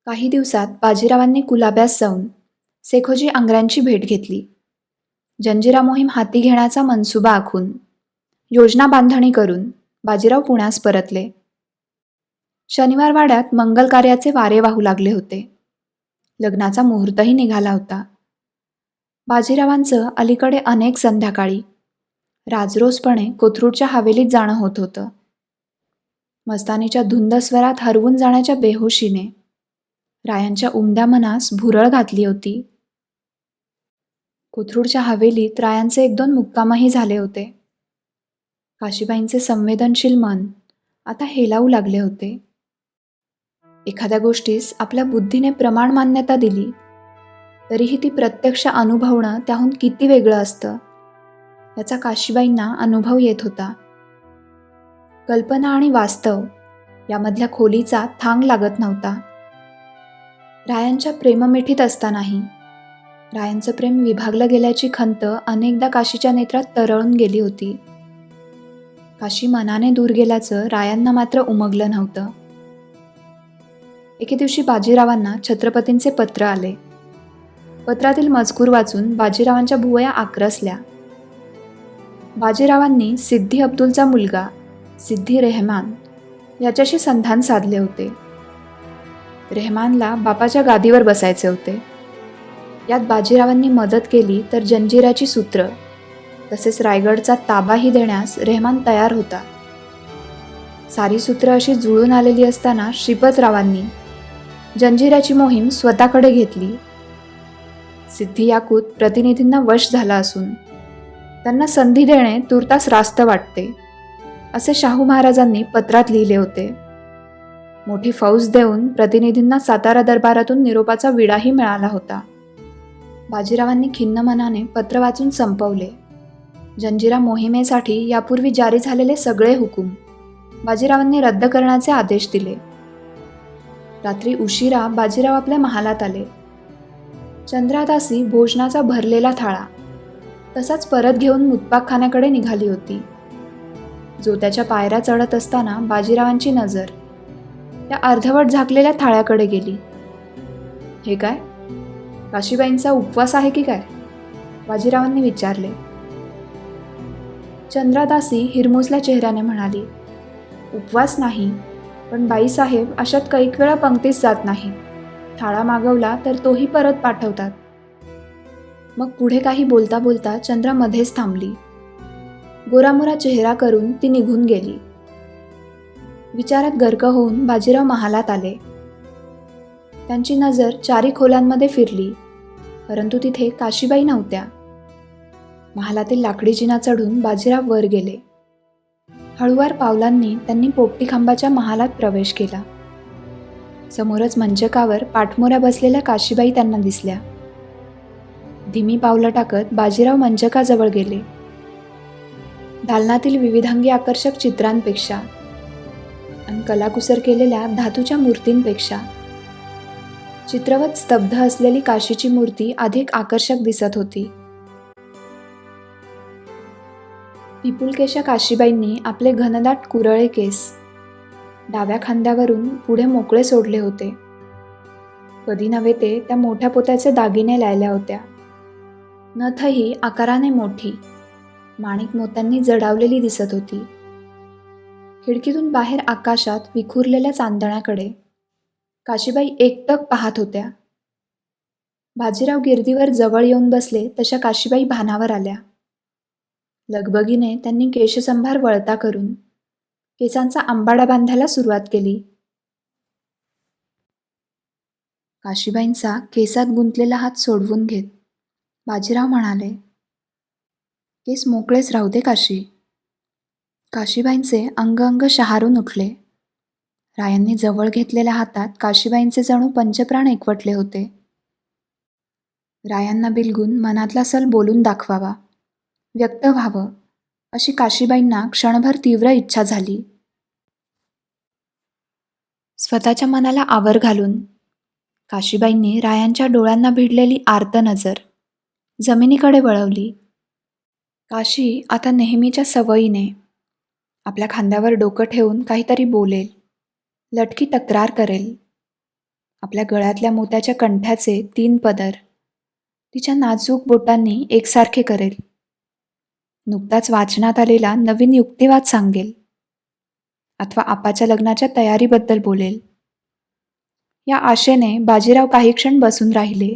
काही दिवसात बाजीरावांनी कुलाब्यास जाऊन शेखोजी आंग्र्यांची भेट घेतली. जंजिरा मोहीम हाती घेण्याचा मनसुबा आखून योजना बांधणी करून बाजीराव पुण्यास परतले. शनिवार वाड्यात मंगल कार्याचे वारे वाहू लागले होते. लग्नाचा मुहूर्तही निघाला होता. बाजीरावांचं अलीकडे अनेक संध्याकाळी राजरोसपणे कोथरूडच्या हवेलीत जाणं होत होतं. मस्तानीच्या धुंद स्वरात हरवून जाण्याच्या बेहोशीने रायांच्या उमद्या मनास भुरळ घातली होती. कोथरूडच्या हवेलीत रायांचे 1-2 मुक्कामही झाले होते. काशीबाईंचे संवेदनशील मन आता हेलावू लागले होते. एखाद्या गोष्टीस आपल्या बुद्धीने प्रमाण मान्यता दिली तरीही ती प्रत्यक्ष अनुभवणं त्याहून किती वेगळं असतं याचा काशीबाईंना अनुभव येत होता. कल्पना आणि वास्तव यामधल्या खोलीचा थांग लागत नव्हता. रायांच्या प्रेममिठीत असतानाही रायांचं प्रेम विभागलं गेल्याची खंत अनेकदा काशीच्या नेत्रात तरळून गेली होती. काशी मनाने दूर गेल्याचं रायांना मात्र उमगलं नव्हतं. एके दिवशी बाजीरावांना छत्रपतींचे पत्र आले. पत्रातील मजकूर वाचून बाजीरावांच्या भुवया आक्रसल्या. बाजीरावांनी सिद्दी अब्दुलचा मुलगा सिद्दी रेहमान याच्याशी संधान साधले होते. रेहमानला बापाच्या गादीवर बसायचे होते. यात बाजीरावांनी मदत केली तर जंजिराची सूत्र तसेच रायगडचा ताबाही देण्यास रेहमान तयार होता. सारी सूत्र अशी जुळून आलेली असताना श्रीपतरावांनी जंजिराची मोहीम स्वतःकडे घेतली. सिद्दी याकूत प्रतिनिधींना वश झाला असून त्यांना संधी देणे तुर्तास रास्त वाटते असे शाहू महाराजांनी पत्रात लिहिले होते. मोठी फौज देऊन प्रतिनिधींना सातारा दरबारातून निरोपाचा विडाही मिळाला होता. बाजीरावांनी खिन्न मनाने पत्र वाचून संपवले. जंजिरा मोहिमेसाठी यापूर्वी जारी झालेले सगळे हुकूम बाजीरावांनी रद्द करण्याचे आदेश दिले. रात्री उशिरा बाजीराव आपल्या महालात आले. चंद्रादासी भोजनाचा भरलेला थाळा तसाच परत घेऊन मुतपाकखान्याकडे निघाली होती. जोत्याच्या पायऱ्या चढत असताना बाजीरावांची नजर त्या अर्धवट झाकलेल्या थाळ्याकडे गेली. हे काय, काशीबाईंचा उपवास आहे की काय? बाजीरावांनी विचारले. चंद्रादासी हिरमुसल्या चेहऱ्याने म्हणाली, उपवास नाही, पण बाईसाहेब अशात कैक वेळा पंक्तीस जात नाही. थाळा मागवला तर तोही परत पाठवतात. मग पुढे काही बोलता बोलता चंद्रा मध्येच थांबली. गोरामोरा चेहरा करून ती निघून गेली. विचारात गर्क होऊन बाजीराव महालात आले. त्यांची नजर 4 खोल्यांमध्ये फिरली, परंतु तिथे काशीबाई नव्हत्या. महालातील लाकडी जिना चढून बाजीराव वर गेले. हळुवार पावलांनी त्यांनी पोपटी खांबाच्या महालात प्रवेश केला. समोरच मंचकावर पाठमोऱ्या बसलेल्या काशीबाई त्यांना दिसल्या. धीमी पावलं टाकत बाजीराव मंचकाजवळ गेले. दालनातील विविधांगी आकर्षक चित्रांपेक्षा आणि कलाकुसर केलेल्या धातूच्या मूर्तींपेक्षा चित्रवत स्तब्ध असलेली काशीची मूर्ती अधिक आकर्षक दिसत होती. विपुलकेशा काशीबाईंनी आपले घनदाट कुरळे केस डाव्या खांद्यावरून पुढे मोकळे सोडले होते. कधी नव्हे ते त्या मोठ्या पोत्याचे दागिने लायल्या होत्या. नथही आकाराने मोठी माणिक मोत्यांनी जडावलेली दिसत होती. खिडकीतून बाहेर आकाशात विखुरलेल्या चांदण्याकडे काशीबाई एकटक पाहत होत्या. बाजीराव गिरदीवर जवळ येऊन बसले तशा काशीबाई भानावर आल्या. लगबगीने त्यांनी केशसंभार वळता करून केसांचा आंबाडा बांधायला सुरुवात केली. काशीबाईंचा केसात गुंतलेला हात सोडवून घेत बाजीराव म्हणाले, केस मोकळेच राहू दे काशी. काशीबाईंचे अंग अंग शहारून उठले. रायांनी जवळ घेतलेल्या हातात काशीबाईंचे जणू पंचप्राण एकवटले होते. रायांना बिलगून मनातला सल बोलून दाखवावा, व्यक्त व्हावं अशी काशीबाईंना क्षणभर तीव्र इच्छा झाली. स्वतःच्या मनाला आवर घालून काशीबाईंनी रायांच्या डोळ्यांना भिडलेली आर्त नजर जमिनीकडे वळवली. काशी आता नेहमीच्या सवयीने आपल्या खांद्यावर डोकं ठेवून काहीतरी बोलेल, लटकी तक्रार करेल. आपल्या गळ्यातल्या मोत्याच्या कंठ्याचे 3 पदर तिच्या नाजूक बोटांनी एकसारखे करेल. नुकताच वाचनात आलेला नवीन युक्तिवाद सांगेल अथवा आपाच्या लग्नाच्या तयारीबद्दल बोलेल. या आशेने बाजीराव काही क्षण बसून राहिले.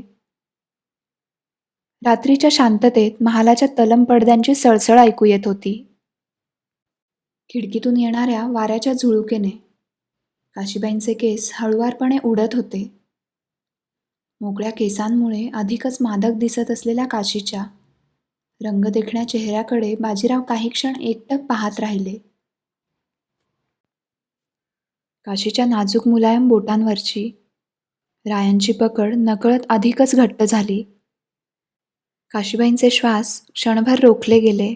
रात्रीच्या शांततेत महालाच्या तलम पडद्यांची सळसळ ऐकू येत होती. खिडकीतून येणाऱ्या वाऱ्याच्या झुळुकेने काशीबाईंचे केस हळुवारपणे उडत होते. मोकळ्या केसांमुळे अधिकच मादक दिसत असलेल्या काशीच्या रंगदेखण्या चेहऱ्याकडे बाजीराव काही क्षण एकटक पाहत राहिले. काशीच्या नाजूक मुलायम बोटांवरची रायांची पकड नकळत अधिकच घट्ट झाली. काशीबाईंचे श्वास क्षणभर रोखले गेले.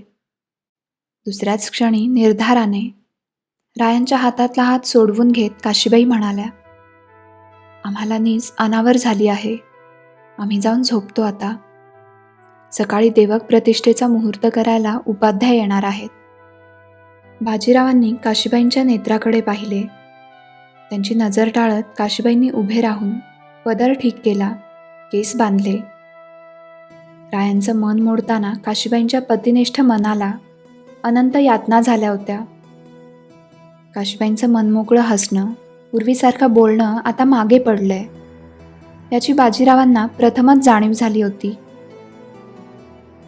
दुसऱ्याच क्षणी निर्धाराने रायांच्या हातातला हात सोडवून घेत काशीबाई म्हणाल्या, आम्हाला नीज अनावर झाली आहे. आम्ही जाऊन झोपतो आता. सकाळी देवक प्रतिष्ठेचा मुहूर्त करायला उपाध्याय येणार आहेत. बाजीरावांनी काशीबाईंच्या नेत्राकडे पाहिले. त्यांची नजर टाळत काशीबाईंनी उभे राहून पदर ठीक केला, केस बांधले. रायांचं मन मोडताना काशीबाईंच्या पतिनिष्ठ मनाला अनंत यातना झाल्या होत्या. काशीबाईंचं मनमोकळं हसणं, पूर्वीसारखं बोलणं आता मागे पडलंय, याची बाजीरावांना प्रथमच जाणीव झाली होती.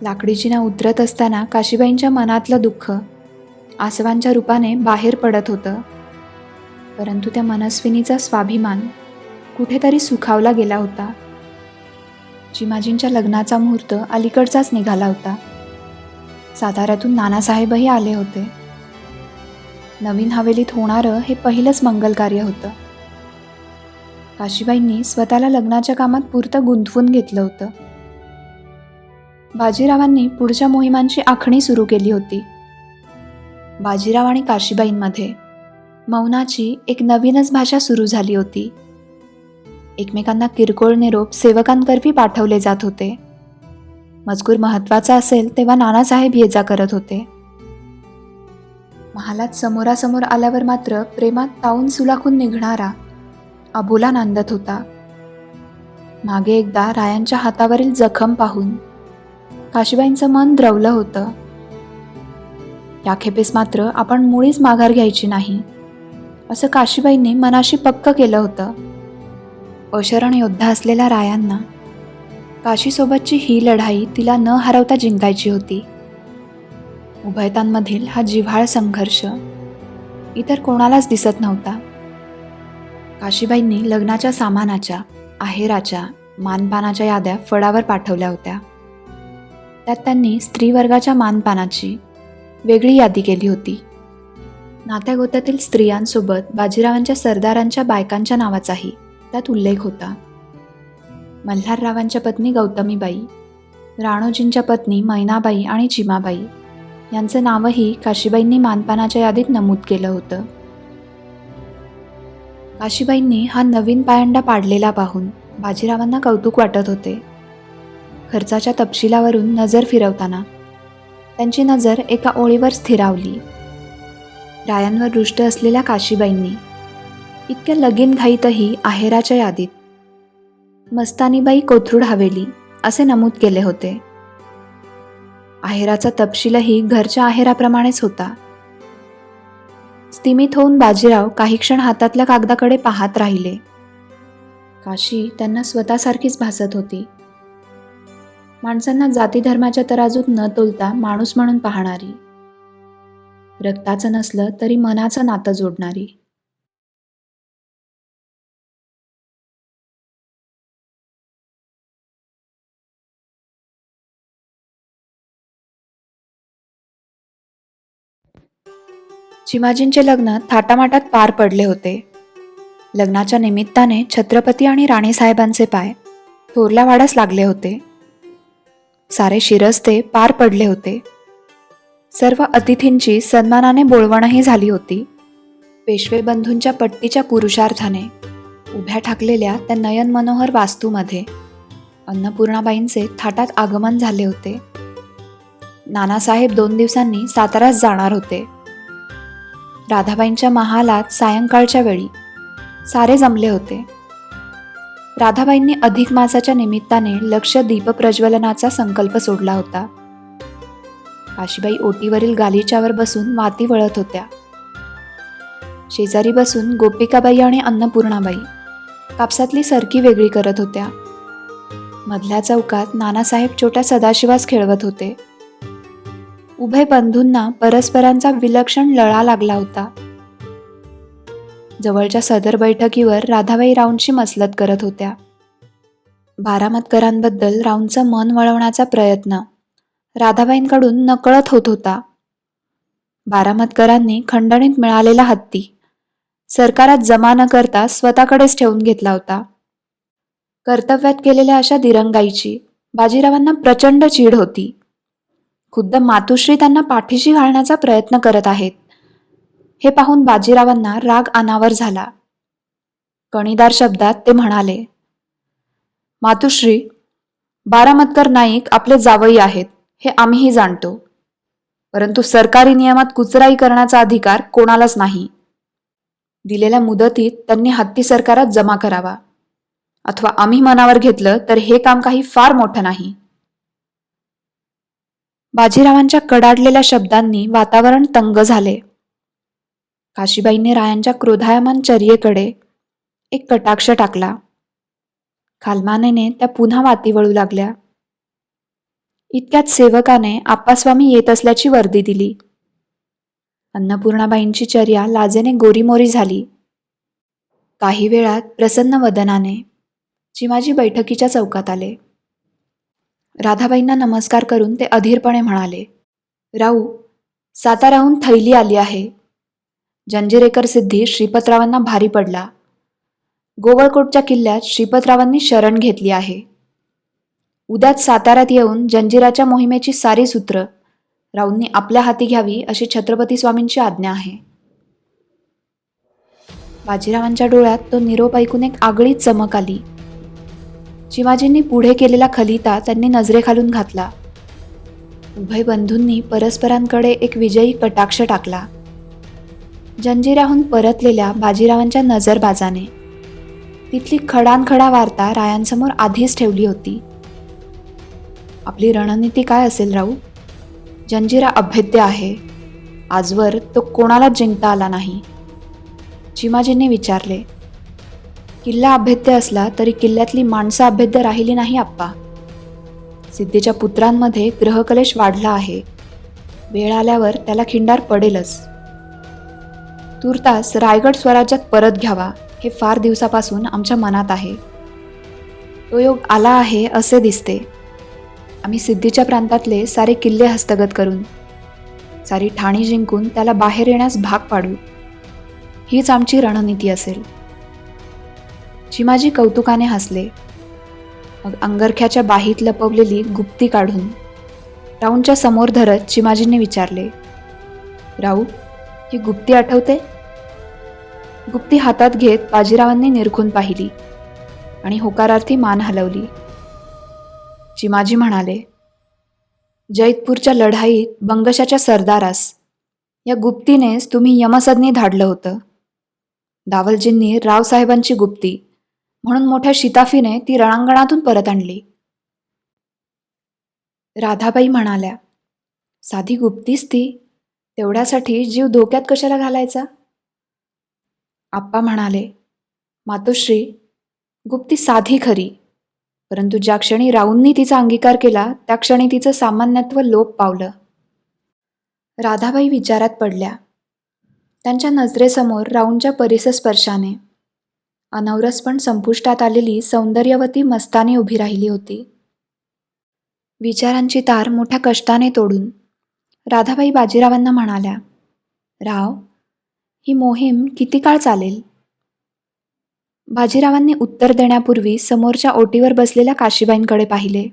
लाकडी जिना उतरत असताना काशीबाईंच्या मनातलं दुःख आसवांच्या रूपाने बाहेर पडत होतं. परंतु त्या मनस्विनीचा स्वाभिमान कुठेतरी सुखावला गेला होता. चिमाजींच्या लग्नाचा मुहूर्त अलीकडचाच निघाला होता. साताऱ्यातून नानासाहेबही आले होते. नवीन हवेलीत होणारं हे पहिलंच मंगल कार्य होतं. काशीबाईंनी स्वतःला लग्नाच्या कामात पुरतं गुंतवून घेतलं होतं. बाजीरावांनी पुढच्या मोहिमांची आखणी सुरू केली होती. बाजीराव आणि काशीबाईंमध्ये मौनाची एक नवीनच भाषा सुरू झाली होती. एकमेकांना किरकोळ निरोप सेवकांकरवी पाठवले जात होते. मजकूर महत्त्वाचा असेल तेव्हा नानासाहेब ये जा करत होते. महालात समोरासमोर आल्यावर मात्र प्रेमात तावून सुलाखून निघणारा अबोला नांदत होता. मागे एकदा रायांच्या हातावरील जखम पाहून काशीबाईंचं मन द्रवलं होतं. या खेपेस मात्र आपण मुळीच माघार घ्यायची नाही, असं काशीबाईंनी मनाशी पक्क केलं होतं. अशरण योद्धा असलेल्या रायांना काशीसोबतची ही लढाई तिला न हरवता जिंकायची होती. उभयतांमधील हा जिव्हाळ संघर्ष इतर कोणालाच दिसत नव्हता. काशीबाईंनी लग्नाच्या सामानाच्या, आहेराच्या, मानपानाच्या याद्या फडावर पाठवल्या होत्या. त्यात त्यांनी स्त्रीवर्गाच्या मानपानाची वेगळी यादी केली होती. नात्यागोत्यातील स्त्रियांसोबत बाजीरावांच्या सरदारांच्या बायकांच्या नावाचाही त्यात उल्लेख होता. मल्हाररावांच्या पत्नी गौतमीबाई, राणोजींच्या पत्नी मैनाबाई आणि चिमाबाई यांचं नावही काशीबाईंनी मानपानाच्या यादीत नमूद केलं होतं. काशीबाईंनी हा नवीन पायंडा पाडलेला पाहून बाजीरावांना कौतुक वाटत होते. खर्चाच्या तपशिलावरून नजर फिरवताना त्यांची नजर एका ओळीवर स्थिरावली. रायांवर रुष्ट असलेल्या काशीबाईंनी इतक्या लगीन घाईतही आहेराच्या यादीत मस्तानीबाई कोथरूड हवेली असे नमूद केले होते. आहेराचा तपशीलही घरच्या आहेराप्रमाणेच होता. स्तिमित होऊन बाजीराव काही क्षण हातातल्या कागदाकडे पाहत राहिले. काशी त्यांना स्वतःसारखीच भासत होती. माणसांना जाती धर्माच्या तराजूत न तोलता माणूस म्हणून पाहणारी, रक्ताचं नसलं तरी मनाचं नातं जोडणारी. चिमाजींचे लग्न थाटामाटात पार पडले होते. लग्नाच्या निमित्ताने छत्रपती आणि राणीसाहेबांचे पाय थोरल्या वाड्यास लागले होते. सारे शिरस्ते पार पडले होते. सर्व अतिथींची सन्मानाने बोळवणही झाली होती. पेशवे बंधूंच्या पट्टीच्या पुरुषार्थाने उभ्या ठाकलेल्या त्या नयन मनोहर वास्तूमध्ये अन्नपूर्णाबाईंचे थाटात आगमन झाले होते. नानासाहेब 2 दिवसांनी साताऱ्यास जाणार होते. राधाबाईंच्या महालात सायंकाळच्या वेळी सारे जमले होते. राधाबाईंनी अधिक मासाच्या निमित्ताने लक्ष दीपप्रज्वलनाचा संकल्प सोडला होता. काशीबाई ओटीवरील गालिच्यावर बसून वाती वळत होत्या. शेजारी बसून गोपिकाबाई आणि अन्नपूर्णाबाई कापसातली सरकी वेगळी करत होत्या. मधल्या चौकात नानासाहेब छोट्या सदाशिवास खेळवत होते. उभय बंधूंना परस्परांचा विलक्षण लळा लागला होता. जवळच्या सदर बैठकीवर राधाबाई राऊंडशी मसलत करत होत्या. बारामतकरांबद्दल राऊंडचं मन वळवण्याचा प्रयत्न राधाबाईंकडून नकळत होत होता. बारामतकरांनी खंडणीत मिळालेला हत्ती सरकारात जमा न करता स्वतःकडेच ठेवून घेतला होता. कर्तव्यात केलेल्या अशा दिरंगाईची बाजीरावांना प्रचंड चीड होती. खुद्द मातुश्री त्यांना पाठीशी घालण्याचा प्रयत्न करत आहेत हे पाहून बाजीरावांना राग अनावर झाला. कणीदार शब्दात ते म्हणाले, मातुश्री, बारामतकर नाईक आपले जावई आहेत हे आम्हीही जाणतो, परंतु सरकारी नियमात कुचराई करण्याचा अधिकार कोणालाच नाही. दिलेल्या मुदतीत त्यांनी हत्ती सरकारात जमा करावा, अथवा आम्ही मनावर घेतलं तर हे काम काही फार मोठं नाही. बाजीरावांच्या कडाडलेल्या शब्दांनी वातावरण तंग झाले. काशीबाईंनी रायांच्या क्रोधायमान चर्येकडे एक कटाक्ष टाकला. खालमानेने त्या पुन्हा वाती वळू लागल्या. इतक्यात सेवकाने आप्पास्वामी येत असल्याची वर्दी दिली. अन्नपूर्णाबाईंची चर्या लाजेने गोरीमोरी झाली. काही वेळात प्रसन्न वदनाने चिमाजी बैठकीच्या चौकात आले. राधाबाईंना नमस्कार करून ते अधीरपणे म्हणाले, राऊ, साताऱ्याहून थैली आली आहे. जंजिरेकर सिद्धी श्रीपतरावांना भारी पडला. गोवळकोटच्या किल्ल्यात श्रीपतरावांनी शरण घेतली आहे. उद्याच साताऱ्यात येऊन जंजिराच्या मोहिमेची सारी सूत्र राऊंनी आपल्या हाती घ्यावी अशी छत्रपती स्वामींची आज्ञा आहे. बाजीरावांच्या डोळ्यात तो निरोप ऐकून एक आगळीच चमक आली. चिमाजींनी पुढे केलेला खलिता त्यांनी नजरेखालून घातला. उभय बंधूंनी परस्परांकडे एक विजयी कटाक्ष टाकला. जंजिऱ्याहून परतलेल्या बाजीरावांच्या नजरबाजाने तिथली खडानखडा वार्ता रायांसमोर आधीच ठेवली होती. आपली रणनीती काय असेल राऊ? जंजिरा अभेद्य आहे. आजवर तो कोणालाच जिंकता आला नाही. चिमाजींनी विचारले. किल्ला अभेद्य असला तरी किल्ल्यातली माणसं अभेद्य राहिली नाही आप्पा. सिद्धीच्या पुत्रांमध्ये ग्रहकलेश वाढला आहे. वेळ आल्यावर त्याला खिंडार पडेलच. तूर्तास रायगड स्वराज्यात परत घ्यावा हे फार दिवसापासून आमच्या मनात आहे. तो योग आला आहे असे दिसते. आम्ही सिद्धीच्या प्रांतातले सारे किल्ले हस्तगत करून सारी ठाणी जिंकून त्याला बाहेर येण्यास भाग पाडू. हीच आमची रणनीती असेल. चिमाजी कौतुकाने हसले. मग अंगरख्याच्या बाहीत लपवलेली गुप्ती काढून राऊंडच्या समोर धरत चिमाजींनी विचारले, राऊ, ही गुप्ती आठवते? गुप्ती हातात घेत बाजीरावांनी निरखून पाहिली आणि होकारार्थी मान हलवली. चिमाजी म्हणाले, जैतपूरच्या लढाईत बंगशाच्या सरदारास या गुप्तीनेच तुम्ही यमसदनी धाडलं होतं. दावलजींनी रावसाहेबांची गुप्ती म्हणून मोठ्या शिताफीने ती रणांगणातून परत आणली. राधाबाई म्हणाल्या, साधी गुप्तीच ती, तेवढ्यासाठी जीव धोक्यात कशाला घालायचा? आप्पा म्हणाले, मातोश्री, गुप्ती साधी खरी, परंतु ज्या क्षणी राऊंनी तिचा अंगीकार केला त्या क्षणी तिचं सामान्यत्व लोप पावलं. राधाबाई विचारात पडल्या. त्यांच्या नजरेसमोर राऊंडच्या परिसस्पर्शाने अनवरस पण संपुष्टात आलेली सौंदर्यवती मस्तानी उभी राहिली होती. विचारांची तार मोठ्या कष्टाने तोडून राधाबाई बाजीरावांना म्हणाल्या, राव, ही मोहीम किती काळ चालेल? बाजीरावांनी उत्तर देण्यापूर्वी समोरच्या ओटीवर बसलेल्या काशीबाईंकडे पाहिले.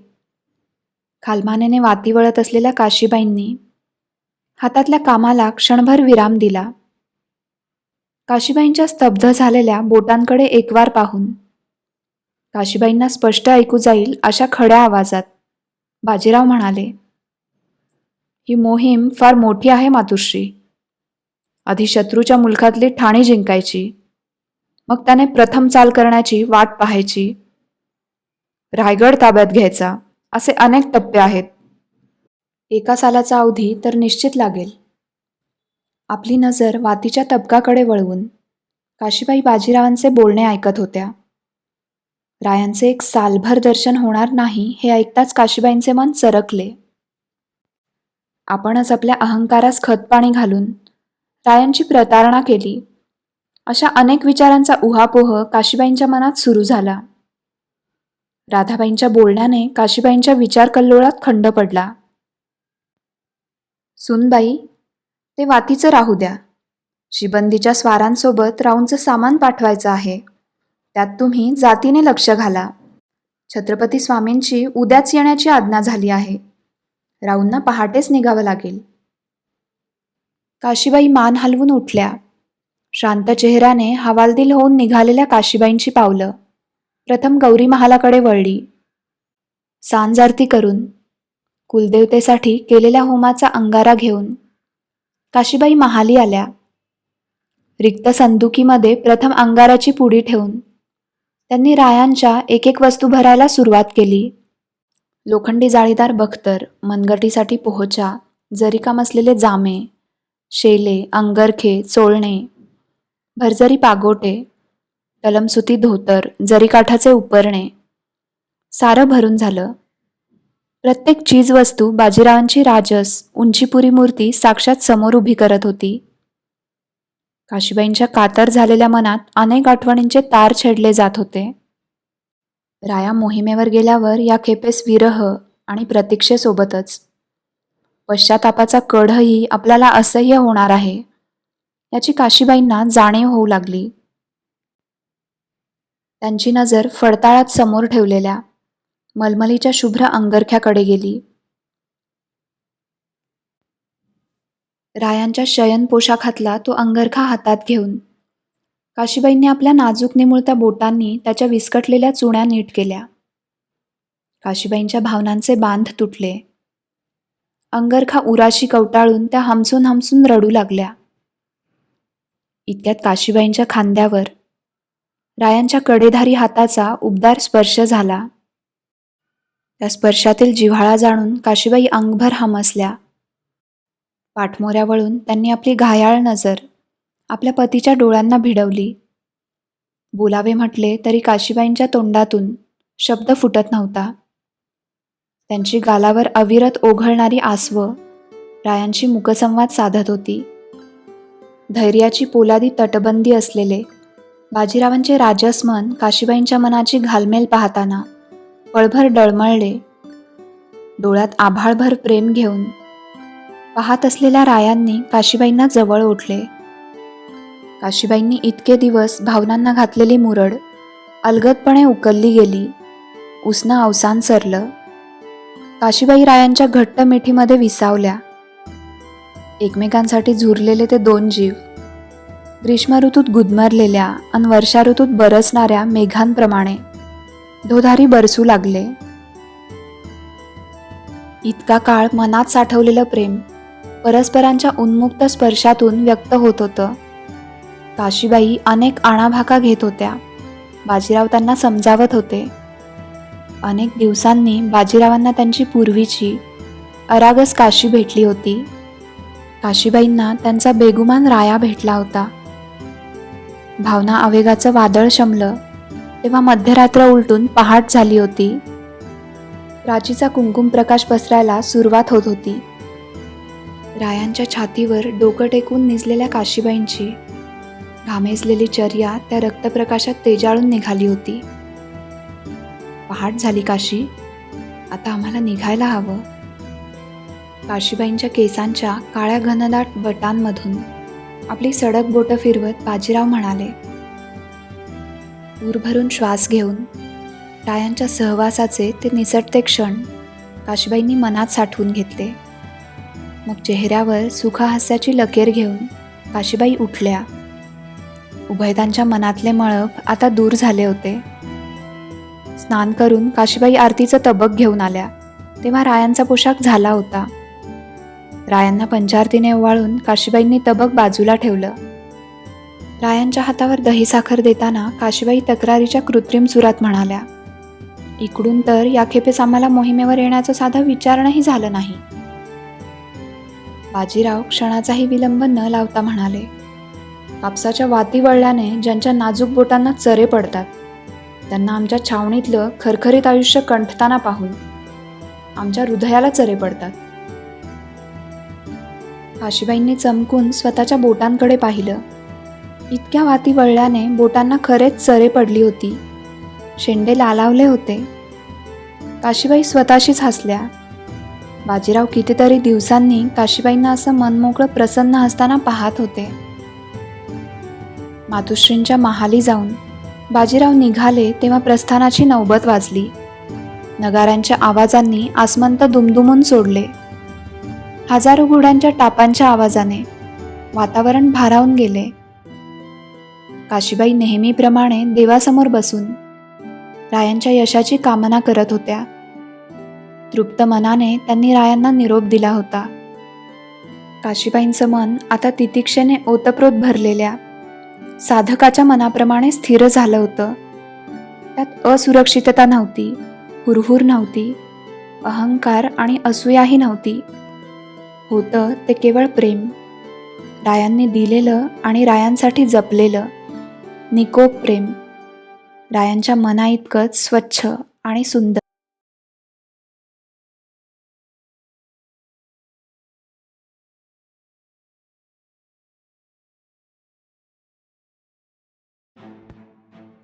खालमानेने वाती वळत असलेल्या काशीबाईंनी हातातल्या कामाला क्षणभर विराम दिला. काशीबाईंच्या स्तब्ध झालेल्या बोटांकडे एकवार पाहून काशीबाईंना स्पष्ट ऐकू जाईल अशा खड्या आवाजात बाजीराव म्हणाले, ही मोहीम फार मोठी आहे मातुश्री. आधी शत्रूच्या मुलखातली ठाणी जिंकायची, मग त्याने प्रथम चाल करण्याची वाट पाहायची रायगड ताब्यात घ्यायचा, असे अनेक टप्पे आहेत. 1 सालाचा अवधी तर निश्चित लागेल. आपली नजर वातीच्या तबकाकडे वळवून काशीबाई बाजीरावांचे बोलणे ऐकत होत्या. रायांचे 1 सालभर दर्शन होणार नाही हे ऐकताच काशीबाईंचे मन चरकले. आपणच आपल्या अहंकारास खतपाणी घालून रायांची प्रतारणा केली, अशा अनेक विचारांचा उहापोह काशीबाईंच्या मनात सुरू झाला. राधाबाईंच्या बोलण्याने काशीबाईंच्या विचारकल्लोळात खंड पडला. सुनबाई, ते वातीचं राहू द्या. शिबंदीच्या स्वारांसोबत राऊंचं सामान पाठवायचं आहे. त्यात तुम्ही जातीने लक्ष घाला. छत्रपती स्वामींची उद्याच येण्याची आज्ञा झाली आहे. राऊंना पहाटेच निघावं लागेल. काशीबाई मान हलवून उठल्या. शांत चेहऱ्याने हवालदिल होऊन निघालेल्या काशीबाईंची पावलं प्रथम गौरी महालाकडे वळली. सांज आरती करून कुलदेवतेसाठी केलेल्या होमाचा अंगारा घेऊन काशीबाई महाली आल्या. रिक्त संदुकीमध्ये प्रथम अंगाराची पुडी ठेवून त्यांनी रायांच्या एक एक वस्तू भरायला सुरुवात केली. लोखंडी जाळीदार बख्तर, मनगटीसाठी पोहचा, जरीकाम असलेले जामे, शेले, अंगरखे, चोळणे, भरजरी पागोटे, तलमसुती धोतर, जरीकाठाचे उपरणे, सारं भरून झालं. प्रत्येक चीजवस्तू बाजीरावांची राजस, उंचीपुरी मूर्ती साक्षात समोर उभी करत होती. काशीबाईंच्या कातर झालेल्या मनात अनेक आठवणींचे तार छेडले जात होते. राया मोहिमेवर गेल्यावर या खेपेस विरह आणि प्रतीक्षेसोबतच पश्चातापाचा कढही आपल्याला असह्य होणार आहे, याची काशीबाईंना जाणीव होऊ लागली. त्यांची नजर फडताळात समोर ठेवलेल्या मलमलीच्या शुभ्र अंगरख्याकडे गेली. रायांच्या शयन पोशाखातला तो अंगरखा हातात घेऊन काशीबाईंनी आपल्या नाजूक निमुळत्या बोटांनी त्याच्या विस्कटलेल्या चुण्या नीट केल्या. काशीबाईंच्या भावनांचे बांध तुटले. अंगरखा उराशी कवटाळून त्या हमसून हमसून रडू लागल्या. इतक्यात काशीबाईंच्या खांद्यावर रायांच्या कडेधारी हाताचा उबदार स्पर्श झाला. त्या स्पर्शातील जिव्हाळा जाणून काशीबाई अंगभर हमसल्या. पाठमोऱ्या वळून त्यांनी आपली घायाळ नजर आपल्या पतीच्या डोळ्यांना भिडवली. बोलावे म्हटले तरी काशीबाईंच्या तोंडातून शब्द फुटत नव्हता. त्यांची गालावर अविरत ओघळणारी आसवं रायांची मुकसंवाद साधत होती. धैर्याची पोलादी तटबंदी असलेले बाजीरावांचे राजसमन काशीबाईंच्या मनाची घालमेल पाहताना पळभर डळमळले. डोळ्यात आभाळभर प्रेम घेऊन पाहत असलेल्या रायांनी काशीबाईंना जवळ ओढले. काशीबाईंनी इतके दिवस भावनांना घातलेली मुरड अलगदपणे उकलली गेली. उसनं अवसान सरलं. काशीबाई रायांच्या घट्ट मिठीमध्ये विसावल्या. एकमेकांसाठी झुरलेले ते 2 जीव ग्रीष्म ऋतूत गुदमरलेल्या आणि वर्षा ऋतूत बरसणाऱ्या मेघांप्रमाणे धोधारी बरसू लागले. इतका काळ मनात साठवलेलं प्रेम परस्परांच्या उन्मुक्त स्पर्शातून व्यक्त होत होतं. काशीबाई अनेक आणाभाका घेत होत्या. बाजीराव त्यांना समजावत होते. अनेक दिवसांनी बाजीरावांना त्यांची पूर्वीची अरागस काशी भेटली होती. काशीबाईंना त्यांचा बेगुमान राया भेटला होता. भावना आवेगाचं वादळ शमलं तेव्हा मध्यरात्र उलटून पहाट झाली होती. प्राचीचा कुंकुम प्रकाश पसरायला सुरुवात होत होती. रायांच्या छातीवर डोकं टेकून निजलेल्या काशीबाईंची घामेजलेली चर्या त्या रक्तप्रकाशात तेजाळून निघाली होती. पहाट झाली काशी, आता आम्हाला निघायला हवं. काशीबाईंच्या केसांच्या काळ्या घनदाट बटांमधून आपली सडक बोटं फिरवत बाजीराव म्हणाले. ऊर भरून श्वास घेऊन रायांच्या सहवासाचे ते निसटते क्षण काशीबाईंनी मनात साठवून घेतले. मग चेहऱ्यावर सुखहास्याची लकेर घेऊन काशीबाई उठल्या. उभयतांच्या मनातले मळप आता दूर झाले होते. स्नान करून काशीबाई आरतीचं तबक घेऊन आल्या तेव्हा रायांचा पोशाख झाला होता. रायांना पंचारतीने ओवाळून काशीबाईंनी तबक बाजूला ठेवलं. रायांच्या हातावर दही साखर देताना काशीबाई तक्रारीच्या कृत्रिम सुरात म्हणाल्या. इकडून तर या खेपेस आम्हाला मोहिमेवर येण्याचा साधा विचारणंही झालं नाही. बाजीराव क्षणाचाही विलंब न लावता म्हणाले, कापसाच्या वाती वळल्याने ज्यांच्या नाजूक बोटांना चरे पडतात, त्यांना आमच्या छावणीतलं खरखरीत आयुष्य कंठताना पाहून आमच्या हृदयाला चरे पडतात. काशीबाईंनी चमकून स्वतःच्या बोटांकडे पाहिलं. इतक्या वाती वळल्याने बोटांना खरेच चरे पडली होती. शेंडे लालावले होते. काशीबाई स्वतःशीच हसल्या. बाजीराव कितीतरी दिवसांनी काशीबाईंना असं मनमोकळं प्रसन्न हसताना पाहत होते. मातुश्रींच्या महाली जाऊन बाजीराव निघाले तेव्हा प्रस्थानाची नौबत वाजली. नगाऱ्यांच्या आवाजांनी आसमंत दुमदुमून सोडले. हजारो घोड्यांच्या टापांच्या आवाजाने वातावरण भारावून गेले. काशीबाई नेहमीप्रमाणे देवासमोर बसून रायांच्या यशाची कामना करत होत्या. तृप्त मनाने त्यांनी रायांना निरोप दिला होता. काशीबाईंचं मन आता तितिक्षेने ओतप्रोत भरलेल्या साधकाच्या मनाप्रमाणे स्थिर झालं होतं. त्यात असुरक्षितता नव्हती, हुरहुर नव्हती, अहंकार आणि असूयाही नव्हती. होतं ते केवळ प्रेम, रायांनी दिलेलं आणि रायांसाठी जपलेलं निकोप प्रेम, रायांच्या मनाइतकंच स्वच्छ आणि सुंदर.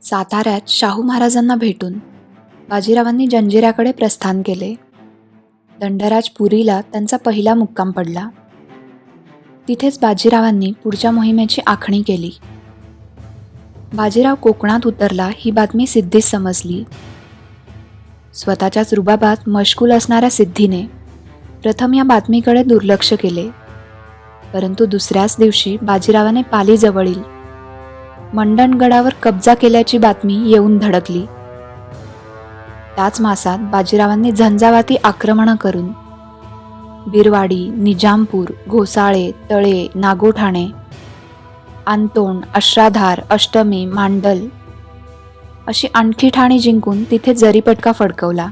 साताऱ्यात शाहू महाराजांना भेटून बाजीरावांनी जंजिऱ्याकडे प्रस्थान केले. दंडराज पुरीला त्यांचा पहिला मुक्काम पडला. तिथेच बाजीरावांनी पुढच्या मोहिमेची आखणी केली. बाजीराव कोकणात उतरला ही बातमी सिद्धीस समजली. स्वतःच्याच रुबाबात मशगूल असणाऱ्या सिद्धीने प्रथम या बातमीकडे दुर्लक्ष केले. परंतु दुसऱ्याच दिवशी बाजीरावाने पालीजवळील मंडणगडावर कब्जा केल्याची बातमी येऊन धडकली. त्याच मासात बाजीरावांनी झंझावाती आक्रमणं करून बिरवाडी, निजामपूर, घोसाळे, तळे, नागोठाणे, आंतोण, अश्राधार, अष्टमी, मांडल अशी आणखी ठाणी जिंकून तिथे जरीपटका फडकवला.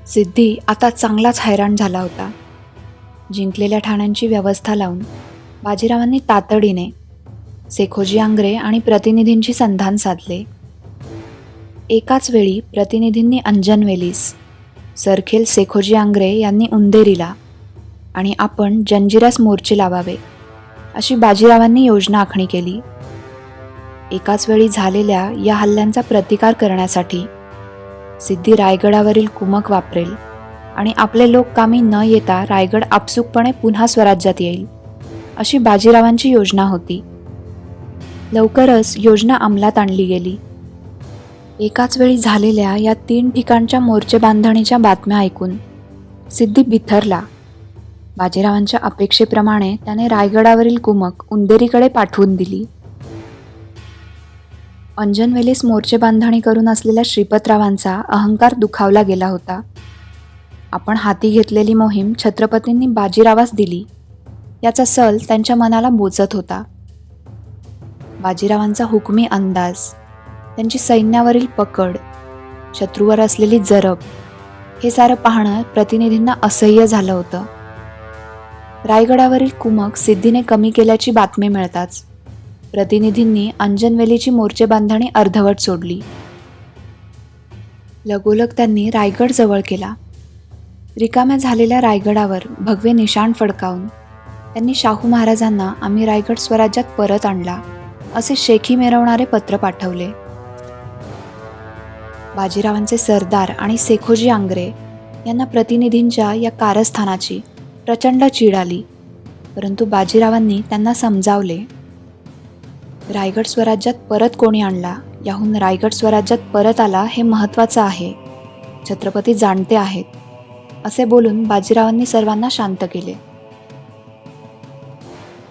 सिद्धी आता चांगलाच हैराण झाला होता. जिंकलेल्या ठाण्यांची व्यवस्था लावून बाजीरावांनी तातडीने सेखोजी आंग्रे आणि प्रतिनिधींची संधान साधले. एकाच वेळी प्रतिनिधींनी अंजनवेलीस, सरखेल सेखोजी आंग्रे यांनी उंदेरीला आणि आपण जंजिऱ्यास मोर्चे लावावे अशी बाजीरावांनी योजना आखणी केली. एकाच वेळी झालेल्या या हल्ल्यांचा प्रतिकार करण्यासाठी सिद्धी रायगडावरील कुमक वापरेल आणि आपले लोक कामी न येता रायगड आपसुकपणे पुन्हा स्वराज्यात येईल अशी बाजीरावांची योजना होती. लवकरच योजना अंमलात आणली गेली. एकाच वेळी झालेल्या या 3 ठिकाणच्या मोर्चे बांधणीच्या बातम्या ऐकून सिद्धी बिथरला. बाजीरावांच्या अपेक्षेप्रमाणे त्याने रायगडावरील कुमक उंदेरीकडे पाठवून दिली. अंजनवेलीस मोर्चे बांधणी करून असलेल्या श्रीपतरावांचा अहंकार दुखावला गेला होता. आपण हाती घेतलेली मोहीम छत्रपतींनी बाजीरावास दिली याचा सल त्यांच्या मनाला बोचत होता. बाजीरावांचा हुकमी अंदाज, त्यांची सैन्यावरील पकड, शत्रूवर असलेली जरब हे सारं पाहणं प्रतिनिधींना असह्य झालं होतं. रायगडावरील कुमक सिद्धीने कमी केल्याची बातमी मिळताच प्रतिनिधींनी अंजनवेलीची मोर्चे बांधणी अर्धवट सोडली. लगोलग त्यांनी रायगड जवळ केला. रिकाम्या झालेल्या रायगडावर भगवे निशाण फडकावून त्यांनी शाहू महाराजांना आम्ही रायगड स्वराज्यात परत आणला असे शेखी मिरवणारे पत्र पाठवले. बाजीरावांचे सरदार आणि सेखोजी आंग्रे यांना प्रतिनिधींच्या या कारस्थानाची प्रचंड चीड आली. परंतु बाजीरावांनी त्यांना समजावले, रायगड स्वराज्यात परत कोणी आणला याहून रायगड स्वराज्यात परत आला हे महत्त्वाचं आहे, छत्रपती जाणते आहेत असे बोलून बाजीरावांनी सर्वांना शांत केले.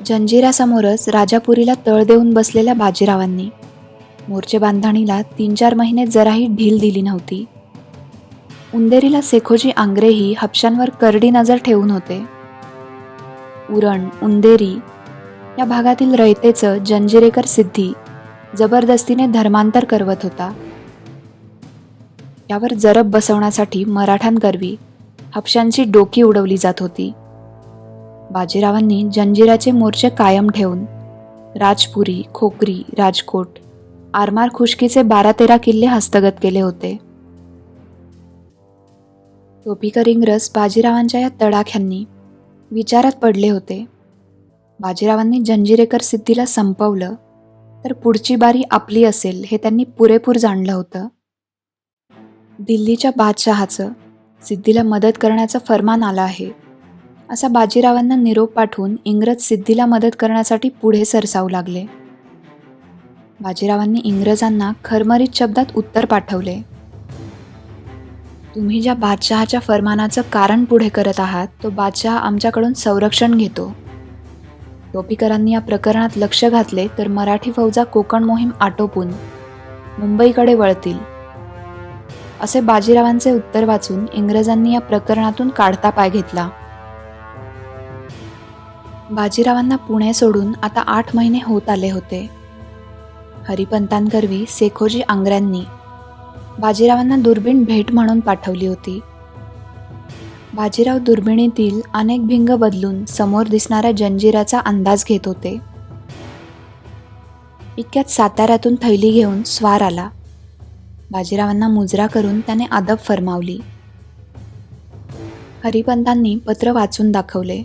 जंजिऱ्यासमोरच राजापुरीला तळ देऊन बसलेल्या बाजीरावांनी मोर्चे बांधणीला 3-4 महिने जराही ढील दिली नव्हती. उंदेरीला सेखोजी आंग्रेही हपशांवर करडी नजर ठेवून होते. उरण, उंदेरी या भागातील रयतेचं जंजिरेकर सिद्धी जबरदस्तीने धर्मांतर करवत होता. यावर जरब बसवण्यासाठी मराठ्यांकरवी हापशांची डोकी उडवली जात होती. बाजीरावांनी जंजिऱ्याचे मोर्चे कायम ठेवून राजपुरी, खोकरी, राजकोट, आरमार खुष्कीचे 12-13 किल्ले हस्तगत केले होते. टोपीकर इंग्रज बाजीरावांच्या या तडाख्यांनी विचारात पडले होते. बाजीरावांनी जंजिरेकर सिद्धीला संपवलं तर पुढची बारी आपली असेल हे त्यांनी पुरेपूर जाणलं होतं. दिल्लीच्या बादशहाचं सिद्धीला मदत करण्याचं फरमान आलं आहे असा बाजीरावांना निरोप पाठवून इंग्रज सिद्धीला मदत करण्यासाठी पुढे सरसावू लागले. बाजीरावांनी इंग्रजांना खरमरीत शब्दात उत्तर पाठवले. तुम्ही ज्या बादशहाच्या फरमानाचं कारण पुढे करत आहात तो बादशहा आमच्याकडून संरक्षण घेतो. टोपीकरांनी या प्रकरणात लक्ष घातले तर मराठी फौजा कोकण मोहीम आटोपून मुंबईकडे वळतील असे बाजीरावांचे उत्तर वाचून इंग्रजांनी या प्रकरणातून काढता पाय घेतला. बाजीरावांना पुणे सोडून आता 8 महिने होत आले होते. हरिपंतांकरवी सेखोजी आंग्र्यांनी बाजीरावांना दुर्बीण भेट म्हणून पाठवली होती. बाजीराव दुर्बिणीतील अनेक भिंग बदलून समोर दिसणाऱ्या जंजिराचा अंदाज घेत होते. इतक्यात साताऱ्यातून थैली घेऊन स्वार आला. बाजीरावांना मुजरा करून त्याने अदब फरमावली. हरिपंतांनी पत्र वाचून दाखवले.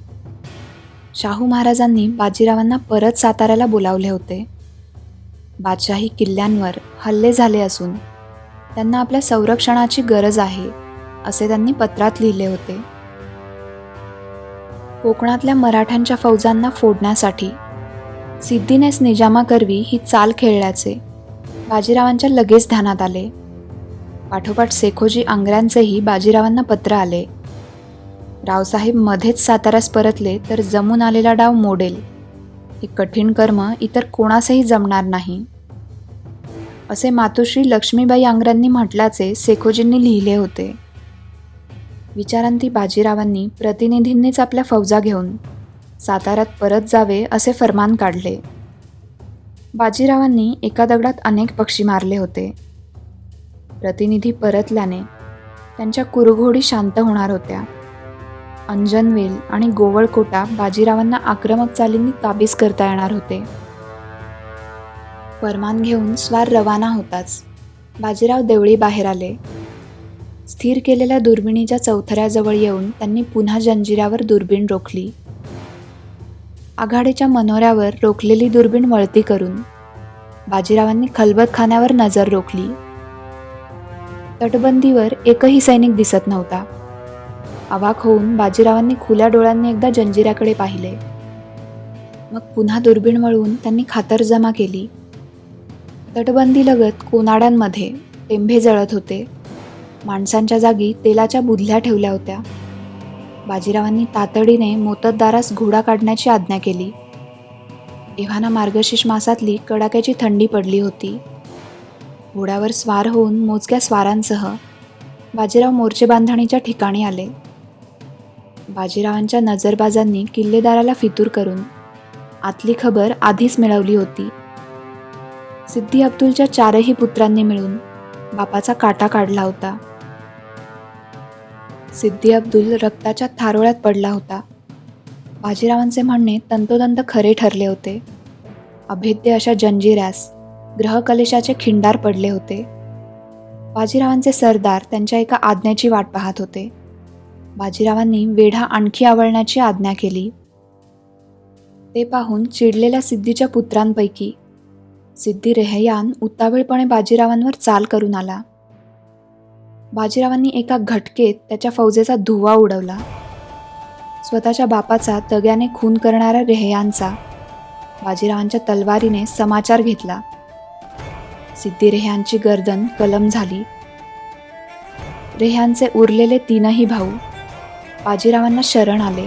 शाहू महाराजांनी बाजीरावांना परत साताऱ्याला बोलावले होते. बादशाही किल्ल्यांवर हल्ले झाले असून त्यांना आपल्या संरक्षणाची गरज आहे असे त्यांनी पत्रात लिहिले होते. कोकणातल्या मराठ्यांच्या फौजांना फोडण्यासाठी सिद्धीनेच निजामाकरवी ही चाल खेळल्याचे बाजीरावांच्या लगेच ध्यानात आले. पाठोपाठ सेखोजी आंग्र्यांचेही बाजीरावांना पत्र आले. रावसाहेब मध्येच साताऱ्यास परतले तर जमून आलेला डाव मोडेल. हे कठीण कर्म इतर कोणासही जमणार नाही असे मातोश्री लक्ष्मीबाई आंग्र्यांनी म्हटल्याचे सेखोजींनी लिहिले होते. विचारांती बाजीरावांनी प्रतिनिधींनीच आपल्या फौजा घेऊन साताऱ्यात परत जावे असे फरमान काढले. बाजीरावांनी एका दगडात अनेक पक्षी मारले होते. प्रतिनिधी परतल्याने त्यांच्या कुरघोडी शांत होणार होत्या. अंजनवेल आणि गोवळकोटा बाजीरावांना आक्रमक चालींनी काबीज करता येणार होते. फरमान घेऊन स्वार रवाना होताच बाजीराव देवळी बाहेर आले. स्थिर केलेल्या दुर्बिणीच्या चौथऱ्याजवळ येऊन त्यांनी पुन्हा जंजिऱ्यावर दुर्बीण रोखली. आघाडीच्या मनोऱ्यावर रोखलेली दुर्बीण वळती करून बाजीरावांनी खलबतखान्यावर नजर रोखली. तटबंदीवर एकही सैनिक दिसत नव्हता. अवाक होऊन बाजीरावांनी खुल्या डोळ्यांनी एकदा जंजिऱ्याकडे पाहिले. मग पुन्हा दुर्बीण वळवून त्यांनी खातरजमा केली. तटबंदीलगत कोनाड्यांमध्ये टेंभे जळत होते. माणसांच्या जागी तेलाच्या बुधल्या ठेवल्या होत्या. बाजीरावांनी तातडीने मोतद्दारास घोडा काढण्याची आज्ञा केली. एव्हाना मार्गशीर्ष मासातली कडाक्याची थंडी पडली होती. घोड्यावर स्वार होऊन मोजक्या स्वारांसह बाजीराव मोर्चे बांधणीच्या ठिकाणी आले. बाजीरावांच्या नजरबाजांनी किल्लेदाराला फितूर करून आतली खबर आधीच मिळवली होती. सिद्दी अब्दुलच्या 4ही पुत्रांनी मिळून बापाचा काटा काढला होता. सिद्दी अब्दुल रक्ताच्या थारोळ्यात पडला होता. बाजीरावांचे म्हणणे तंतोतंत खरे ठरले होते. अभेद्य अशा जंजिऱ्यास ग्रहकलेशाचे खिंडार पडले होते. बाजीरावांचे सरदार त्यांच्या एका आज्ञेची वाट पाहत होते. बाजीरावांनी वेढा आणखी आवळण्याची आज्ञा केली. ते पाहून चिडलेल्या सिद्धीच्या पुत्रांपैकी सिद्दी रेहयान उतावीळपणे बाजीरावांवर चाल करून आला. बाजीरावांनी एका घटकेत त्याच्या फौजेचा धुव्वा उडवला. स्वतःच्या बापाचा तग्याने खून करणाऱ्या रेहयानचा बाजीरावांच्या तलवारीने समाचार घेतला. सिद्दी रेहयानची गर्दन कलम झाली. रेहयानचे उरलेले 3ही भाऊ बाजीरावांना शरण आले.